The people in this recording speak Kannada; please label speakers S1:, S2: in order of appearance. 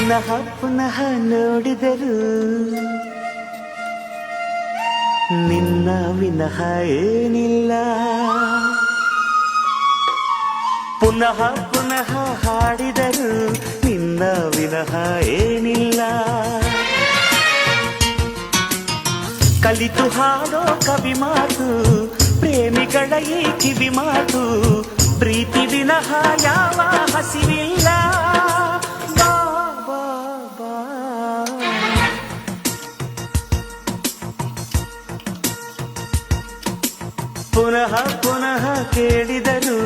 S1: ಪುನಃ ಪುನಃ ನೋಡಿದರು ನಿನ್ನ ವಿನಃ ಏನಿಲ್ಲ. ಪುನಃ ಪುನಃ ಹಾಡಿದರು ನಿನ್ನ ವಿನಃ ಏನಿಲ್ಲ. ಕಲಿತು ಹಾಡೋ ಕವಿ ಮಾತು ಪ್ರೇಮಿಗಳ ಈ ಕಿವಿ ಮಾತು, ಪ್ರೀತಿ ವಿನಃ ಯಾವ ಹಸಿವಿಲ್ಲ. ಬಾ ಬಾ ಬಾ ಪುನಃ ಪುನಃ ಕೇಳಿದರು